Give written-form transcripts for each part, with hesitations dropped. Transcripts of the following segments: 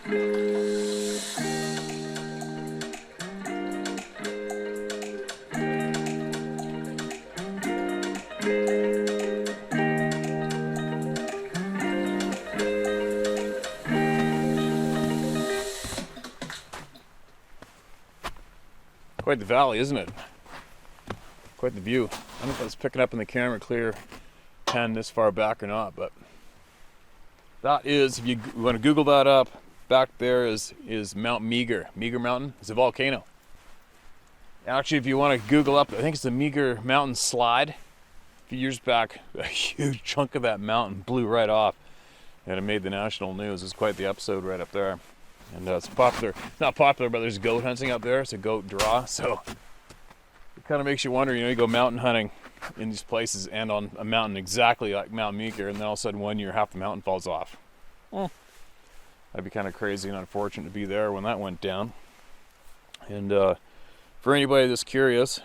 Quite the valley, isn't it? Quite the view. I don't know if I was picking up in the camera clear 10 this far back or not, but that is, if you want to Google that up, back there is Mount Meager. Meager Mountain is a volcano. Actually, if you want to Google up, I think it's the Meager Mountain Slide. A few years back, a huge chunk of that mountain blew right off, and it made the national news. It's quite the episode right up there. And it's popular, not popular, but there's goat hunting up there. It's a goat draw, so it kind of makes you wonder, you go mountain hunting in these places and on a mountain exactly like Mount Meager, and then all of a sudden one year half the mountain falls off. That'd be kind of crazy and unfortunate to be there when that went down. And for anybody that's curious,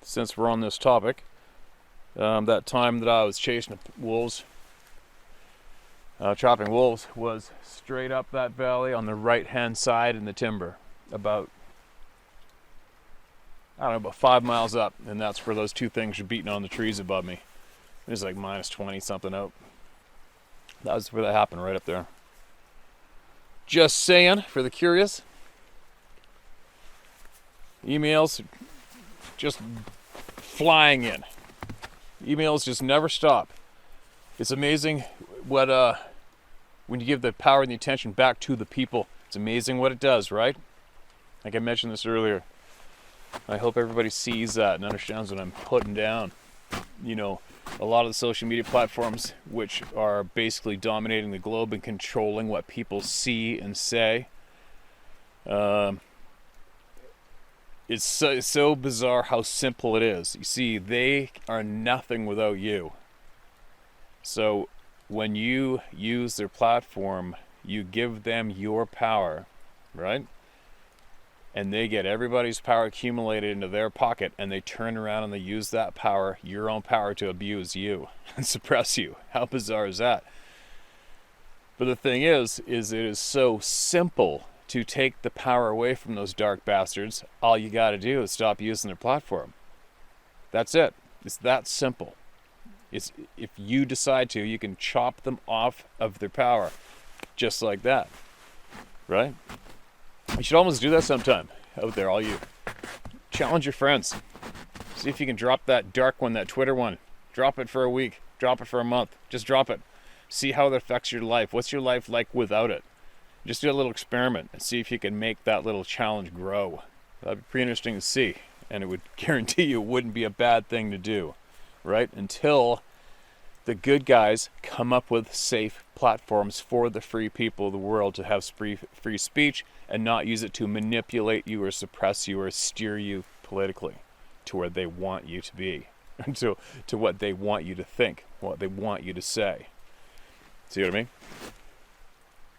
since we're on this topic, that time that I was chasing wolves, chopping wolves, was straight up that valley on the right hand side in the timber, about 5 miles up, and that's where those two things are beating on the trees above me. It was like minus 20 something out. That was where that happened, right up there. Just saying, for the curious. Emails just flying in. Emails just never stop. It's amazing what when you give the power and the attention back to the people, it's amazing what it does, right? Like I mentioned this earlier. I hope everybody sees that and understands what I'm putting down. A lot of the social media platforms, which are basically dominating the globe and controlling what people see and say, it's so bizarre how simple it is. You see, they are nothing without you. So when you use their platform, you give them your power, right? And they get everybody's power accumulated into their pocket, and they turn around and they use that power, your own power, to abuse you and suppress you. How bizarre is that? But the thing is it is so simple to take the power away from those dark bastards. All you got to do is stop using their platform. That's it. It's that simple. It's, if you decide to, you can chop them off of their power, just like that, right? You should almost do that sometime out there, all you. Challenge your friends. See if you can drop that dark one, that Twitter one. Drop it for a week. Drop it for a month. Just drop it. See how it affects your life. What's your life like without it? Just do a little experiment and see if you can make that little challenge grow. That'd be pretty interesting to see, and it would guarantee you it wouldn't be a bad thing to do, right? Until the good guys come up with safe platforms for the free people of the world to have free speech and not use it to manipulate you or suppress you or steer you politically to where they want you to be, to what they want you to think, what they want you to say. See what I mean?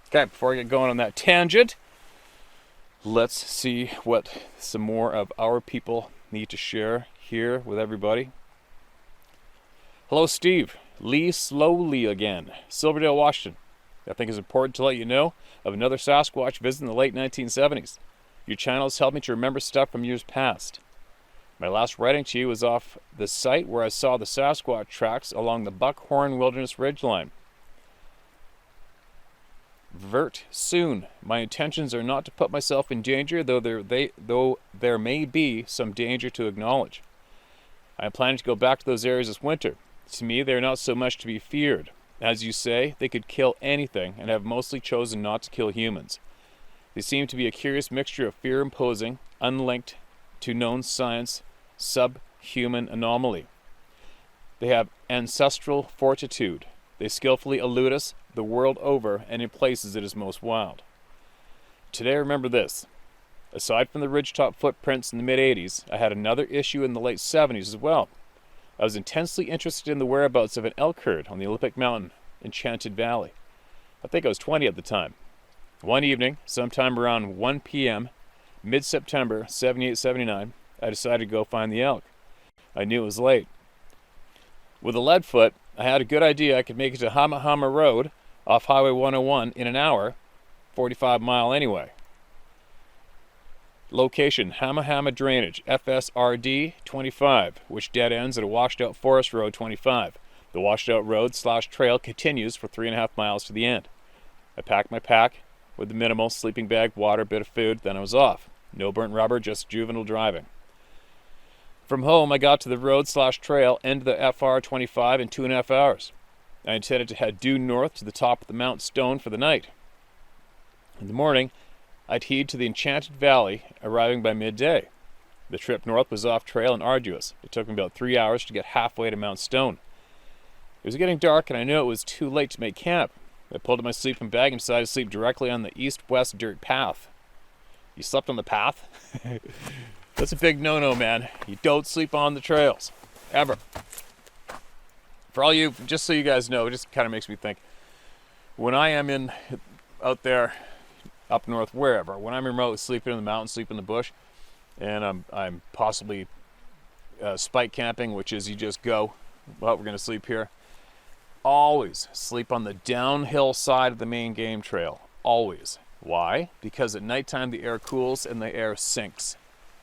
Okay, before I get going on that tangent, let's see what some more of our people need to share here with everybody. Hello, Steve. Lee slowly again. Silverdale, Washington. I think it's important to let you know of another Sasquatch visit in the late 1970s. Your channel has helped me to remember stuff from years past. My last writing to you was off the site where I saw the Sasquatch tracks along the Buckhorn Wilderness Ridgeline. Vert soon. My intentions are not to put myself in danger, though there may be some danger to acknowledge. I am planning to go back to those areas this winter. To me, they are not so much to be feared. As you say, they could kill anything and have mostly chosen not to kill humans. They seem to be a curious mixture of fear-imposing, unlinked to known science, subhuman anomaly. They have ancestral fortitude. They skillfully elude us the world over and in places it is most wild. Today, remember this. Aside from the ridgetop footprints in the mid-80s, I had another issue in the late 70s as well. I was intensely interested in the whereabouts of an elk herd on the Olympic Mountain, Enchanted Valley. I think I was 20 at the time. One evening, sometime around 1 p.m., mid-September, 78-79, I decided to go find the elk. I knew it was late. With a lead foot, I had a good idea I could make it to Hama Hama Road off Highway 101 in an hour, 45 mile anyway. Location, Hamahama Drainage, FSRD 25, which dead ends at a washed out forest road 25. The washed out road / trail continues for 3.5 miles to the end. I packed my pack with the minimal sleeping bag, water, bit of food, then I was off. No burnt rubber, just juvenile driving. From home, I got to the road / trail end of the FR 25 in 2.5 hours. I intended to head due north to the top of the Mount Stone for the night. In the morning, I'd head to the Enchanted Valley, arriving by midday. The trip north was off trail and arduous. It took me about 3 hours to get halfway to Mount Stone. It was getting dark and I knew it was too late to make camp. I pulled up my sleeping bag and decided to sleep directly on the east-west dirt path. You slept on the path? That's a big no-no, man. You don't sleep on the trails. Ever. For all you, just so you guys know, it just kind of makes me think. When I am out there, up north, wherever, when I'm remote, sleeping in the mountains, sleeping in the bush, and I'm possibly spike camping, which is you just go, well, we're going to sleep here. Always sleep on the downhill side of the main game trail. Always. Why? Because at nighttime the air cools and the air sinks.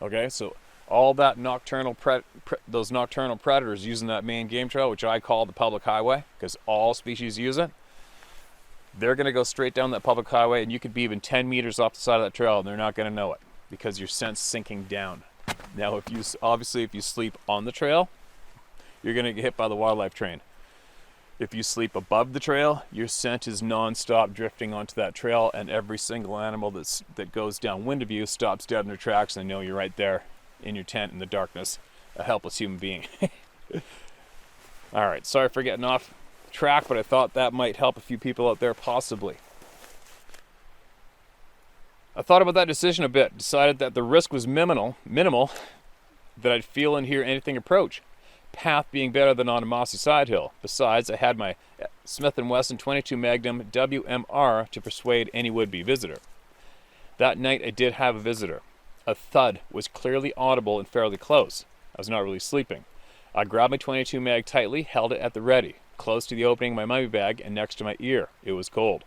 Okay, so all that nocturnal those nocturnal predators using that main game trail, which I call the public highway, because all species use it, they're going to go straight down that public highway, and you could be even 10 meters off the side of that trail, and they're not going to know it because your scent's sinking down. Now, if you sleep on the trail, you're going to get hit by the wildlife train. If you sleep above the trail, your scent is non-stop drifting onto that trail, and every single animal that goes downwind of you stops dead in their tracks, and they know you're right there in your tent in the darkness, a helpless human being. All right, sorry for getting off track, but I thought that might help a few people out there, possibly. I thought about that decision a bit, decided that the risk was minimal, that I'd feel and hear anything approach. Path being better than on a mossy side hill. Besides, I had my Smith & Wesson 22 Magnum WMR to persuade any would-be visitor. That night I did have a visitor. A thud was clearly audible and fairly close. I was not really sleeping. I grabbed my 22 mag tightly, held it at the ready, close to the opening of my mummy bag and next to my ear. It was cold.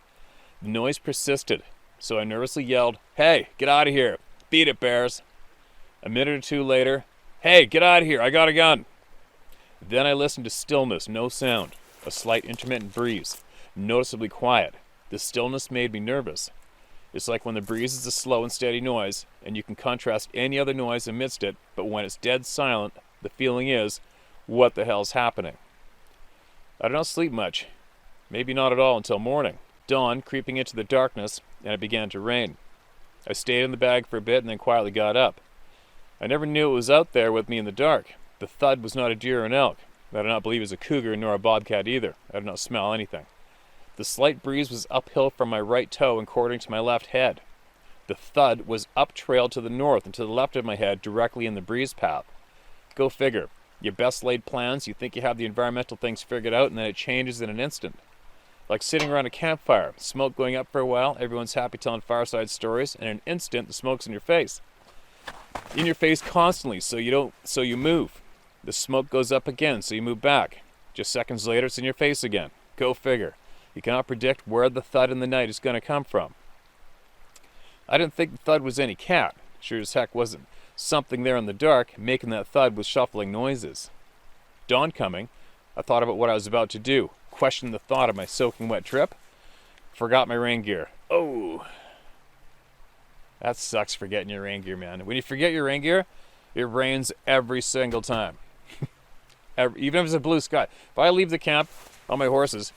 The noise persisted, so I nervously yelled, "Hey, get out of here! Beat it, bears!" A minute or two later, "Hey, get out of here! I got a gun!" Then I listened to stillness, no sound, a slight intermittent breeze, noticeably quiet. The stillness made me nervous. It's like when the breeze is a slow and steady noise, and you can contrast any other noise amidst it, but when it's dead silent, the feeling is, what the hell's happening? I don't sleep much, maybe not at all until morning. Dawn creeping into the darkness, and it began to rain. I stayed in the bag for a bit and then quietly got up. I never knew it was out there with me in the dark. The thud was not a deer or an elk. I do not believe it was a cougar nor a bobcat either. I did not smell anything. The slight breeze was uphill from my right toe and according to my left head. The thud was up trail to the north and to the left of my head, directly in the breeze path. Go figure. Your best laid plans, you think you have the environmental things figured out, and then it changes in an instant. Like sitting around a campfire, smoke going up for a while, everyone's happy telling fireside stories, and in an instant the smoke's in your face. In your face constantly, so you move. The smoke goes up again, so you move back. Just seconds later, it's in your face again. Go figure. You cannot predict where the thud in the night is going to come from. I didn't think the thud was any cat. Sure as heck wasn't something there in the dark, making that thud with shuffling noises. Dawn coming, I thought about what I was about to do. Questioned the thought of my soaking wet trip. Forgot my rain gear. Oh, that sucks, forgetting your rain gear, man. When you forget your rain gear, it rains every single time. Even if it's a blue sky. If I leave the camp on my horses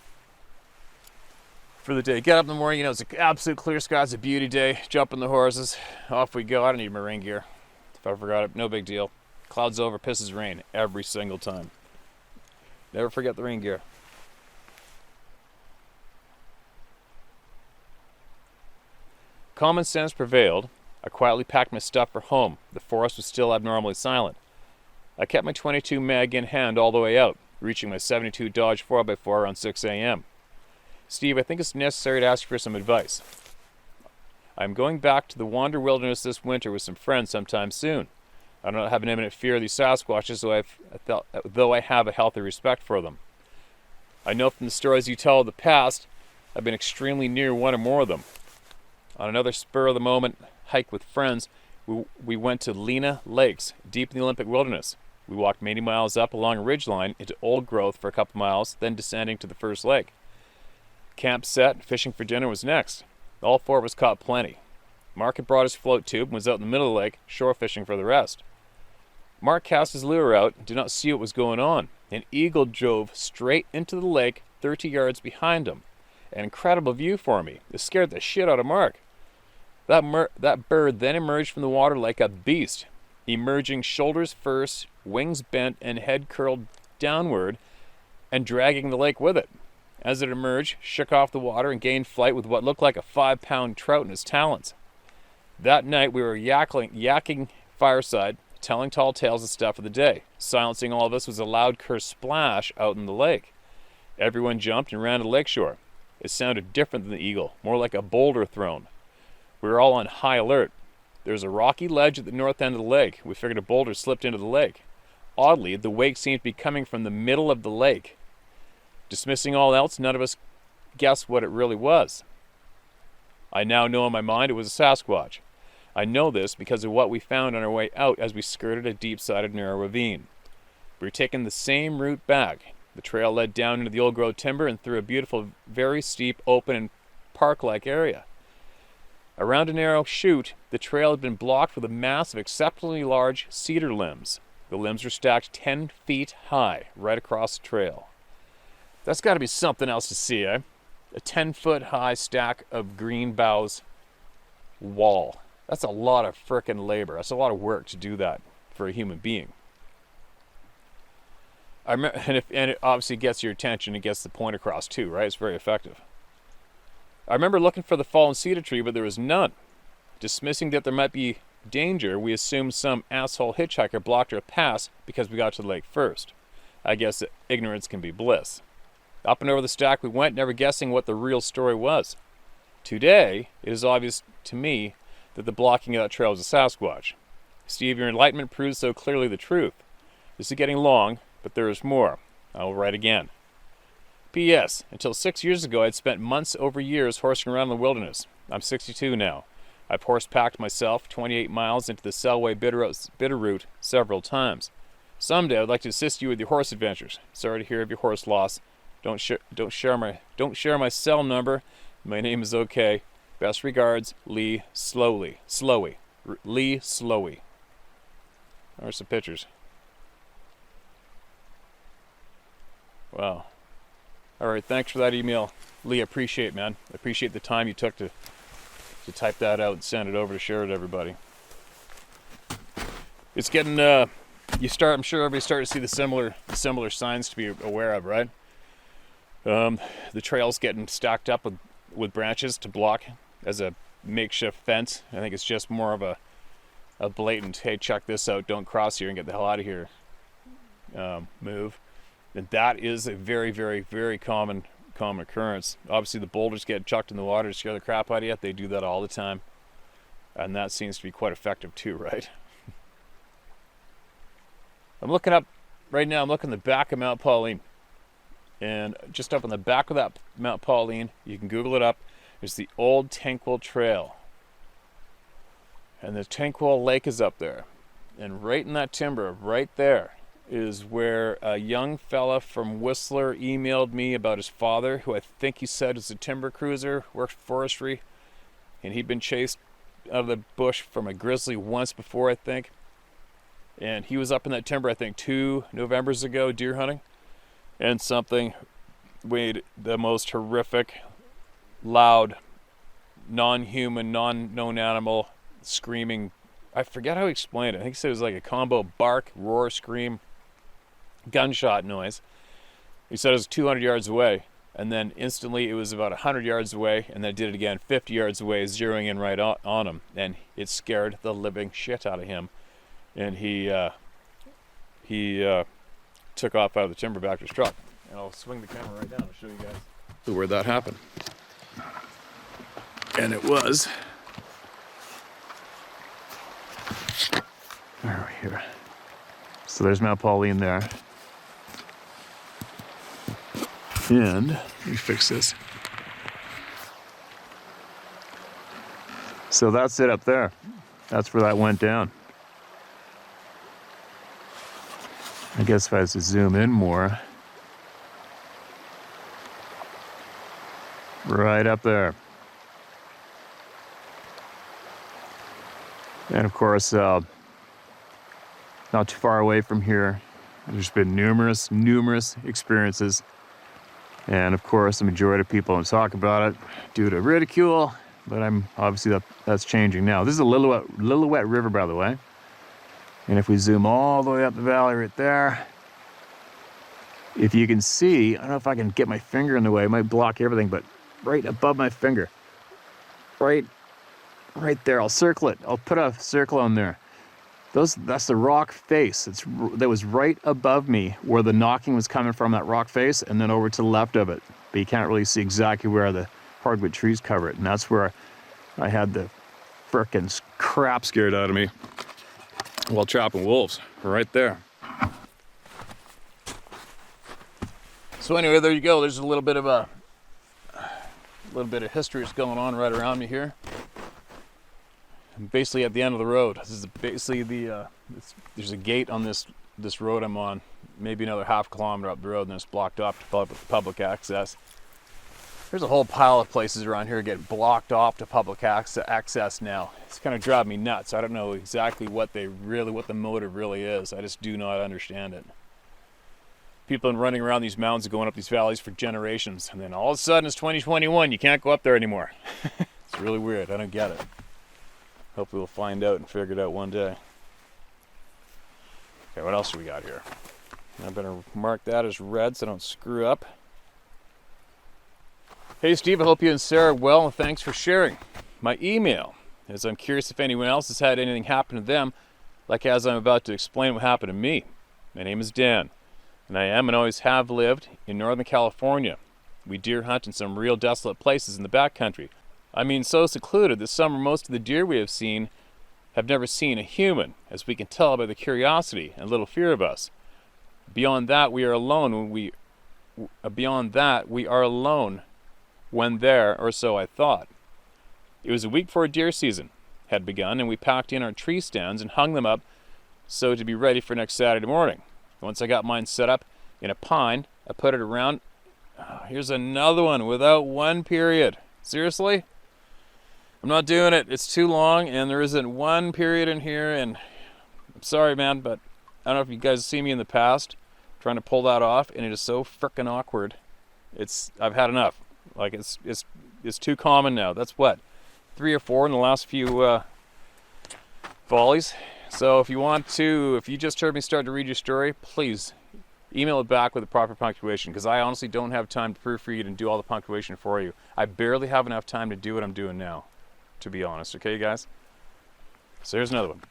for the day, get up in the morning, you know, it's an absolute clear sky, it's a beauty day, jump on the horses, off we go. I don't need my rain gear. If I forgot it, no big deal. Clouds over, pisses rain every single time. Never forget the rain gear. Common sense prevailed. I quietly packed my stuff for home. The forest was still abnormally silent. I kept my 22 mag in hand all the way out, reaching my 72 Dodge 4x4 around 6 a.m. Steve, I think it's necessary to ask you for some advice. I'm going back to the Wander Wilderness this winter with some friends sometime soon. I don't have an imminent fear of these Sasquatches, though I have a healthy respect for them. I know from the stories you tell of the past, I've been extremely near one or more of them. On another spur-of-the-moment hike with friends, we went to Lena Lakes, deep in the Olympic wilderness. We walked many miles up along a ridgeline into old growth for a couple miles, then descending to the first lake. Camp set, fishing for dinner was next. All four of us caught plenty. Mark had brought his float tube and was out in the middle of the lake, shore fishing for the rest. Mark cast his lure out and did not see what was going on. An eagle drove straight into the lake 30 yards behind him. An incredible view for me. It scared the shit out of Mark. That bird then emerged from the water like a beast, emerging shoulders first, wings bent, and head curled downward, and dragging the lake with it. As it emerged, shook off the water, and gained flight with what looked like a 5-pound trout in his talons. That night we were yakking fireside, telling tall tales and stuff of the day. Silencing all of us was a loud curse splash out in the lake. Everyone jumped and ran to the lakeshore. It sounded different than the eagle, more like a boulder thrown. We were all on high alert. There was a rocky ledge at the north end of the lake. We figured a boulder slipped into the lake. Oddly, the wake seemed to be coming from the middle of the lake. Dismissing all else, none of us guessed what it really was. I now know in my mind it was a Sasquatch. I know this because of what we found on our way out as we skirted a deep-sided narrow ravine. We were taking the same route back. The trail led down into the old-growth timber and through a beautiful, very steep, open, and park-like area. Around a narrow chute, the trail had been blocked with a mass of exceptionally large cedar limbs. The limbs were stacked 10 feet high, right across the trail. That's got to be something else to see, eh? A 10-foot high stack of green boughs wall. That's a lot of frickin' labor. That's a lot of work to do that for a human being. And it obviously gets your attention and gets the point across too, right? It's very effective. I remember looking for the fallen cedar tree, but there was none. Dismissing that there might be danger, we assumed some asshole hitchhiker blocked our pass because we got to the lake first. I guess ignorance can be bliss. Up and over the stack we went, never guessing what the real story was. Today, it is obvious to me that the blocking of that trail was a Sasquatch. Steve, your enlightenment proves so clearly the truth. This is getting long, but there is more. I will write again. P.S. Until 6 years ago, I'd spent months over years horsing around in the wilderness. I'm 62 now. I've horse-packed myself 28 miles into the Selway Bitterroot several times. Someday I'd like to assist you with your horse adventures. Sorry to hear of your horse loss. Don't share my cell number. My name is okay. Best regards, Lee Slowy. Lee Slowy. There's some pictures. Wow. All right, thanks for that email, Lee. I appreciate it, man. I appreciate the time you took to type that out and send it over to share it to everybody. It's getting I'm sure everybody's starting to see the similar signs to be aware of, right? The trail's getting stacked up with branches to block as a makeshift fence. I think it's just more of a blatant, hey, check this out, don't cross here and get the hell out of here move. And that is a very, very, very common occurrence. Obviously, the boulders get chucked in the water to scare the crap out of you. They do that all the time. And that seems to be quite effective too, right? I'm looking up, right now, I'm looking at the back of Mount Pauline. And just up on the back of that Mount Pauline, you can Google it up, there's the old Tanquil Trail. And the Tanquil Lake is up there. And right in that timber, right there, is where a young fella from Whistler emailed me about his father, who I think he said is a timber cruiser, worked forestry, and he'd been chased out of the bush from a grizzly once before, I think. And he was up in that timber, I think, 2 Novembers ago, deer hunting. And something made the most horrific, loud, non-human, non-known animal screaming. I forget how he explained it. I think he said it was like a combo bark, roar, scream, gunshot noise. He said it was 200 yards away, and then instantly it was about 100 yards away, and then it did it again 50 yards away, zeroing in right on him, and it scared the living shit out of him. And he took off out of the timber back to his truck. And I'll swing the camera right down and show you guys where that happened. And it was right here. So there's Mount Pauline there. And let me fix this. So that's it up there. That's where that went down. I guess if I was to zoom in more, right up there. And of course, not too far away from here, there's been numerous experiences. And of course, the majority of people don't talk about it due to ridicule, but I'm obviously that's changing now. This is a Lillooet River, by the way. And if we zoom all the way up the valley right there, if you can see, I don't know if I can get my finger in the way, it might block everything, but right above my finger, right there, I'll circle it. I'll put a circle on there. That's the rock face. That was right above me where the knocking was coming from, that rock face, and then over to the left of it. But you can't really see exactly where the hardwood trees cover it. And that's where I had the frickin' crap scared out of me while trapping wolves, right there. So anyway, there you go. There's a little bit of history that's going on right around me here. I'm basically at the end of the road. This is basically there's a gate on this road I'm on, maybe another half kilometer up the road, and then it's blocked off to public access. There's a whole pile of places around here get blocked off to public access now. It's kind of driving me nuts. I don't know exactly what the motive really is. I just do not understand it. People have been running around these mountains and going up these valleys for generations, and then all of a sudden it's 2021, you can't go up there anymore. It's really weird. I don't get it. Hopefully we'll find out and figure it out one day. Okay, what else do we got here? I better mark that as red so I don't screw up. Hey Steve, I hope you and Sarah are well, and thanks for sharing. My email is I'm curious if anyone else has had anything happen to them, like as I'm about to explain what happened to me. My name is Dan, and I am and always have lived in Northern California. We deer hunt in some real desolate places in the backcountry. I mean, so secluded this summer most of the deer we have seen have never seen a human, as we can tell by the curiosity and little fear of us. Beyond that, we are alone when there, or so I thought. It was a week before deer season had begun, and we packed in our tree stands and hung them up so to be ready for next Saturday morning. Once I got mine set up in a pine, I put it around. Oh, here's another one without one period. Seriously? I'm not doing it. It's too long, and there isn't one period in here, and I'm sorry, man, but I don't know if you guys have seen me in the past trying to pull that off, and it is so frickin' awkward. I've had enough. Like, it's too common now. That's what, 3 or 4 in the last few volleys. So if you just heard me start to read your story, please email it back with the proper punctuation, because I honestly don't have time to proofread and do all the punctuation for you. I barely have enough time to do what I'm doing now, to be honest. Okay, guys? So here's another one.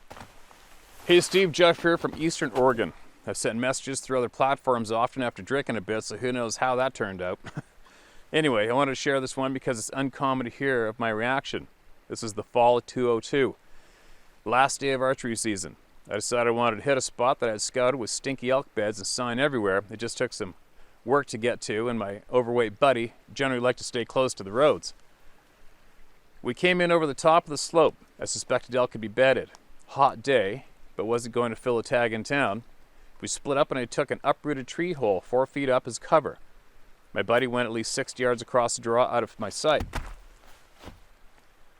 Hey Steve, Jeff here from Eastern Oregon. I've sent messages through other platforms often after drinking a bit, so who knows how that turned out. Anyway, I wanted to share this one because it's uncommon to hear of my reaction. This is the fall of 2002. Last day of archery season. I decided I wanted to hit a spot that I had scouted with stinky elk beds and sign everywhere. It just took some work to get to, and my overweight buddy generally liked to stay close to the roads. We came in over the top of the slope. I suspected elk could be bedded. Hot day, but wasn't going to fill a tag in town. We split up and I took an uprooted tree hole 4 feet up as cover. My buddy went at least 60 yards across the draw out of my sight.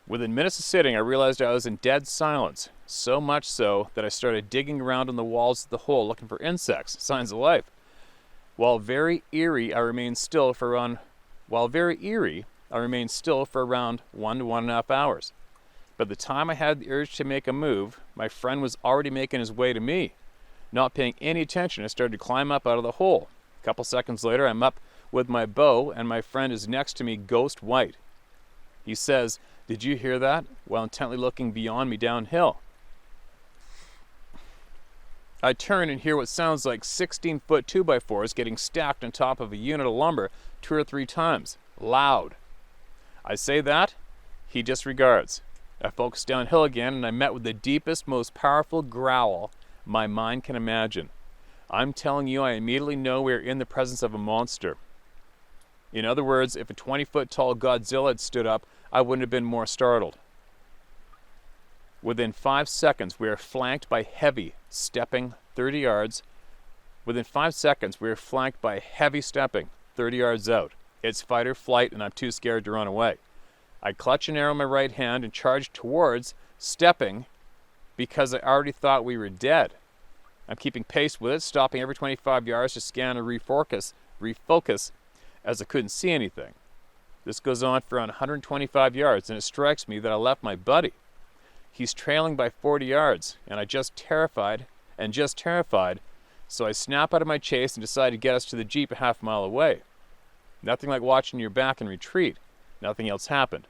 Within minutes of sitting, I realized I was in dead silence, so much so that I started digging around on the walls of the hole looking for insects, signs of life. While very eerie, I remained still for around 1 to 1.5 hours. By the time I had the urge to make a move, my friend was already making his way to me. Not paying any attention, I started to climb up out of the hole. A couple seconds later, I'm up with my bow, and my friend is next to me, ghost white. He says, "Did you hear that?" while intently looking beyond me downhill. I turn and hear what sounds like 16-foot 2x4s getting stacked on top of a unit of lumber 2 or 3 times. Loud. I say that, he disregards. I focus downhill again, and I met with the deepest, most powerful growl my mind can imagine. I'm telling you, I immediately know we are in the presence of a monster. In other words, if a 20-foot tall Godzilla had stood up, I wouldn't have been more startled. Within 5 seconds, we are flanked by heavy stepping 30 yards. Within 5 seconds, we are flanked by heavy stepping 30 yards out. It's fight or flight, and I'm too scared to run away. I clutch an arrow in my right hand and charge towards stepping because I already thought we were dead. I'm keeping pace with it, stopping every 25 yards to scan and refocus as I couldn't see anything. This goes on for around 125 yards, and it strikes me that I left my buddy. He's trailing by 40 yards, and just terrified, so I snap out of my chase and decide to get us to the Jeep a half mile away. Nothing like watching your back and retreat. Nothing else happened.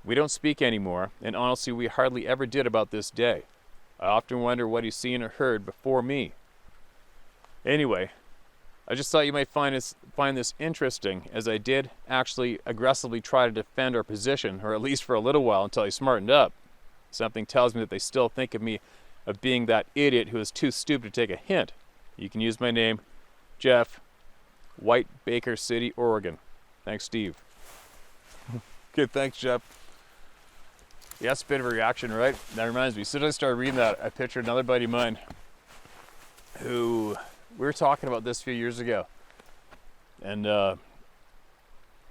We don't speak anymore, and honestly we hardly ever did about this day. I often wonder what he's seen or heard before me. Anyway, I just thought you might find this interesting, as I did actually aggressively try to defend our position, or at least for a little while until he smartened up. Something tells me that they still think of me of being that idiot who is too stupid to take a hint. You can use my name, Jeff, White Baker City, Oregon. Thanks, Steve. Good, thanks, Jeff. Yeah, that's a bit of a reaction, right? That reminds me, as soon as I started reading that, I pictured another buddy of mine who, we were talking about this a few years ago, and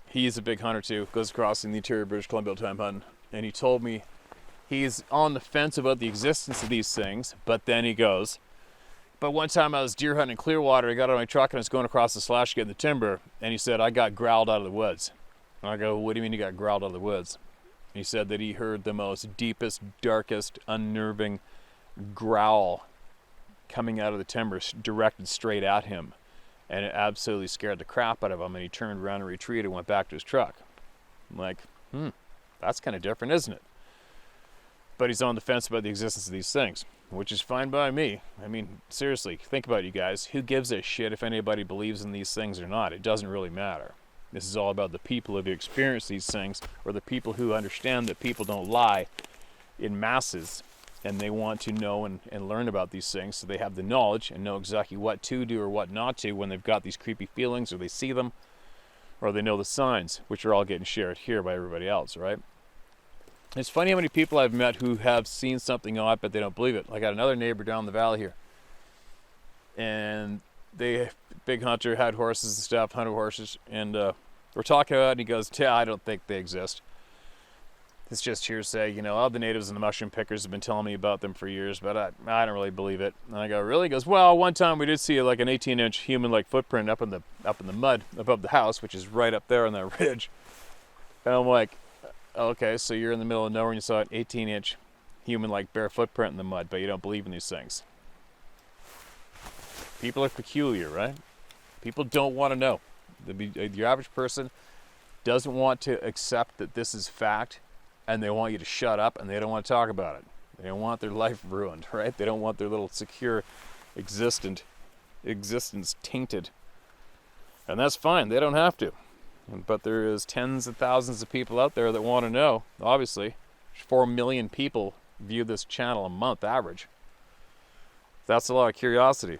he's a big hunter too, goes across in the interior of British Columbia all the time hunting, and he told me he's on the fence about the existence of these things, but then he goes, but one time I was deer hunting in Clearwater, I got on my truck and I was going across the slash to get in the timber, and he said, I got growled out of the woods. And I go, what do you mean you got growled out of the woods? And he said that he heard the most deepest, darkest, unnerving growl coming out of the timber directed straight at him. And it absolutely scared the crap out of him, and he turned around and retreated and went back to his truck. I'm like, that's kind of different, isn't it? But he's on the fence about the existence of these things, which is fine by me. I mean, seriously, think about it, you guys. Who gives a shit if anybody believes in these things or not? It doesn't really matter. This is all about the people who have experienced these things, or the people who understand that people don't lie in masses, and they want to know and learn about these things, so they have the knowledge and know exactly what to do or what not to when they've got these creepy feelings, or they see them, or they know the signs, which are all getting shared here by everybody else, right? It's funny how many people I've met who have seen something odd, but they don't believe it. I got another neighbor down the valley here, and they, big hunter, had horses and stuff, hunted horses, and we're talking about it, and he goes, yeah, I don't think they exist. It's just hearsay, you know, all the natives and the mushroom pickers have been telling me about them for years, but I don't really believe it. And I go, really? He goes, well, one time we did see like an 18-inch human-like footprint up in the mud above the house, which is right up there on that ridge. And I'm like, okay, so you're in the middle of nowhere and you saw an 18-inch human-like bare footprint in the mud, but you don't believe in these things. People are peculiar, right? People don't want to know. Your average person doesn't want to accept that this is fact, and they want you to shut up, and they don't want to talk about it. They don't want their life ruined, right? They don't want their little secure existence tainted. And that's fine. They don't have to. But there is tens of thousands of people out there that want to know, obviously. 4 million people view this channel a month average. That's a lot of curiosity.